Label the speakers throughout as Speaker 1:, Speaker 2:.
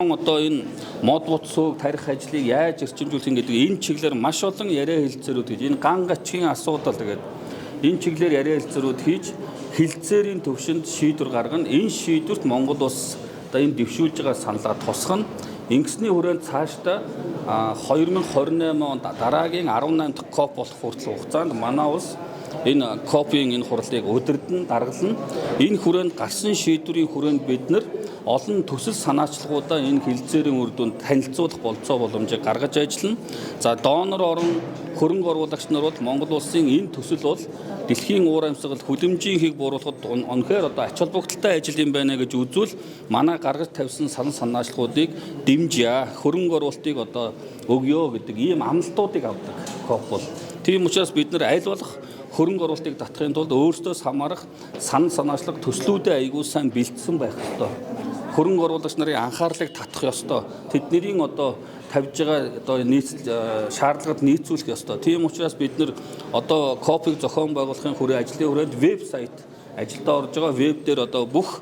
Speaker 1: Одоо энэ мод бутсууг тарих ажлыг яаж эрчимжүүлэх гэдэг энэ чиглэлээр маш олон яриа хэлэлцээрүүд хийж энэ ган гачгийн асуудал тэгээд энэ чиглэлээр яриа хэлэлцээрүүд хийж хэлэлцээрийн төвшөнд шийдвэр гаргана. Энэ шийдвэрт Монгол улс одоо энэ дэвшүүлж байгаа саналаа тусгана. Ингэсний хүрээнд цаашдаа 2028 онд дараагийн 18 дахь КОП болох хүртэл хугацаанд манай улс энэ КОП-ийн энэ хурлыг удирдан даргална. Энэ хүрээнд гарсан шийдвэрийн хүрээнд бид нар олон төсөл санаачлагуудаа энэ хэлэлцээрийн үр дүнд танилцуулах болцоо боломжийг гаргаж ажиллана. За донор орон хөрөнгө оруулагч нар бол Монгол улсын энэ төсөл бол дэлхийн уур амьсгал хүлэмжийн хийг бууруулахад үнэхээр одоо ач холбогдолтой ажил юм байна гэж үзвэл манай гаргаж тавьсан санал санаачлагуудыг дэмжье. Хөрөнгө оруулалтыг одоо өгье гэдэг ийм амлалтуудыг авдаг КОП бол. Тийм учраас бид нар аль болох хөрөнгө оруулалтыг татахын тулд өөрсдөөс хамаарах санал санаачлаг төслүүдээ аягүй сайн бэлдсэн байх ёстой. Хөрөнгө оруулагч нарын анхаарлыг татах ёстой. Тэдний одоо тавьж байгаа одоо шаардлагад нийцүүлэх ёстой. Тийм учраас бид нар одоо КОП-ыг зохион байгуулахын ажлын хүрээнд вебсайт ажилдаа орж байгаа веб дээр одоо бүх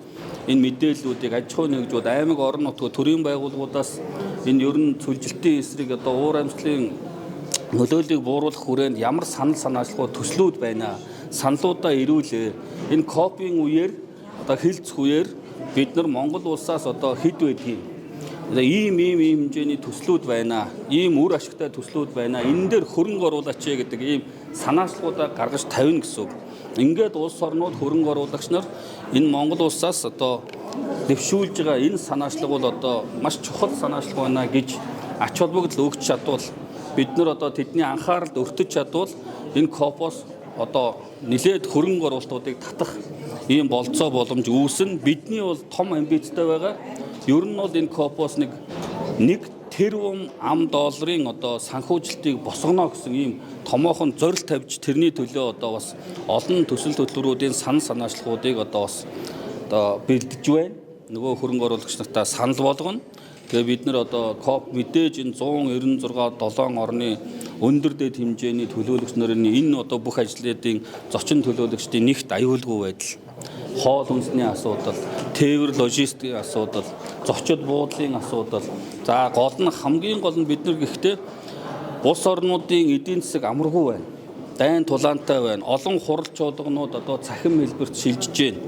Speaker 1: энэ мэдээллүүдийг аж ахуй нэгжүүд, аймаг орон нутгийн төрийн байгууллагуудаас энэ ерөн цөлжилтийн эсрэг одоо уур амьсгалын нөлөөллийг бууруулах хүрээнд ямар санал санаачлагууд төслүүд байна. Саналуудаа ирүүлээ. Энэ КОП-ийн үеэр одоо хэлцэх үеэр бид нар Монгол улсаас одоо хэд байдгийг ийм хэмжээний төслүүд байна. Ийм үр ашигтай төслүүд байна. Энэ дээр хөрөнгө оруулаач гэдэг ийм санаачлагуудаа гаргаж тавина гэсэн үг. Ингээд улс орнууд хөрөнгө оруулагч нар энэ Монгол улсаас одоо дэвшүүлж байгаа энэ санаачлаг бол одоо маш чухал санаачлаг байна гэж ач холбогдол өгч чадвал бид нар одоо тэдний анхааралд өртөж чадвал энэ КОП-оос одоо нэлээд хөрөнгө оруулалтуудыг татах ийм болцоо боломж үүснэ. Бидний бол том амбицтай байгаа. Ер нь бол энэ КОП-оос нэг тэрбум ам долларын одоо санхүүжилтийг босгоно гэсэн ийм томоохон зорилт тавьж тэрний төлөө одоо бас олон төсөл хөтөлбөрүүдийн санал санаачлагуудыг одоо бас одоо бэлдэж байна. Нөгөө хөрөнгө оруулагч нартаа санал болгоно. Тэгээ бид нар одоо КОП мэдээж энэ 196 орны өндөр дэд хэмжээний төлөөлөгч нарын энэ одоо бүх ажлуудын зочин төлөөлөгчдийн нэгт аюулгүй байдал, хоол хүнсний асуудал, тээвэр логистикийн асуудал, зочид буудлын асуудал. За гол нь хамгийн гол нь бид нар гэхдээ улс орнуудын эдийн засаг амаргүй байна. Дайн тулаантай байна. Олон хурал чуулганууд одоо цахим хэлбэрт шилжиж байна.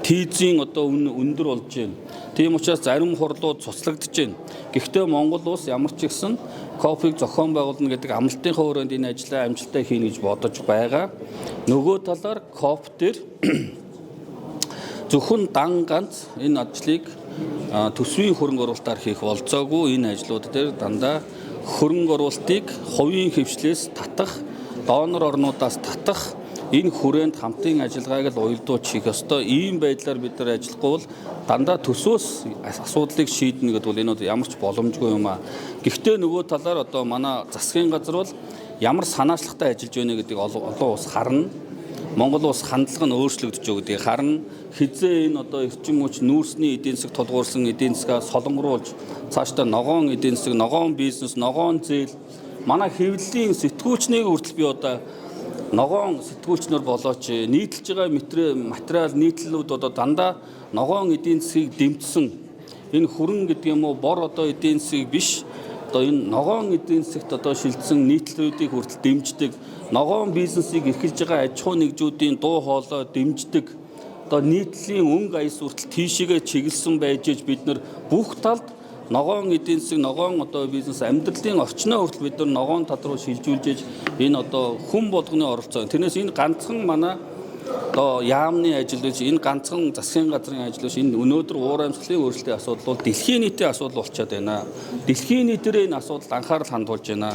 Speaker 1: Тийзийн одоо өндөр болж байна. Тийм учраас зарим хурлууд цуцлагдж байна. Гэхдээ Монгол улс ямар ч ихсэн КОП-ыг зохион байгуулна гэдэг амлалтынхаа өрөөнд энэ ажлаа амжилттай хийнэ гэж бодож байгаа. Нөгөө талаар КОП дээр зөвхөн дан ганц энэ ажлыг төсвийн хөрөнгө оруулалтаар хийх болцоогүй. Энэ ажлууд дээр дандаа хөрөнгө оруулалтыг хувийн хвшлээс татах, донор орнуудаас татах энэ хүрээнд хамтын ажиллагааг л уялдуулж хийх ёстой. Ийм байдлаар бид нар ажиллахгүй бол дандаа төсөөс асуудлыг шийднэ гэдэг бол энэ ямар ч боломжгүй юм аа. Гэхдээ нөгөө талаар одоо манай засгийн газар бол ямар санаачлагтай ажиллаж байна гэдгийг олон улс харна. Монгол улс хандлага нь өөрчлөгдөж өгдөг харна. Хизээ энэ одоо эрчим хүч нүүрсний эдийн засаг тулгуурсан эдийн засгаа солонгоруулж цаашдаа ногоон эдийн засаг, ногоон бизнес, ногоон зээл манай хэвлэлийн сэтгүүлчнийг хүртэл би одоо ногоон сэтгүүлчнөр болооч нийтэлж байгаа материал нийтлэлүүд одоо дандаа ногоон эдийн засгийг дэмжсэн энэ хүрэн гэдэг юм уу бор одоо эдийн засгийг биш одоо энэ ногоон эдийн засагт одоо шилжсэн нийтлэлүүдийг хүртэл дэмждэг ногоон бизнесийг эрхэлж байгаа аж ахуй нэгжүүдийн дуу хоолой дэмждэг одоо нийтлэлийн өнгө аяс хүртэл тийшээгээ чиглэсэн байж бид нар бүх талд ногоон эдийн засаг, ногоон одоо бизнес амьдралын орчноо хүртэл бид нар ногоон тал руу шилжүүлж энэ одоо хүн болгоны оролцоо. Тэрнээс энэ ганцхан манай одоо яамны ажил биш, энэ ганцхан засгийн газрын ажил биш. Энэ өнөөдөр уур амьсгалын өөрчлөлтийн асуудал бол дэлхийн нийтийн асуудал болчиход байна. Дэлхийн нийтээр энэ асуудалд анхаарал хандуулж байна.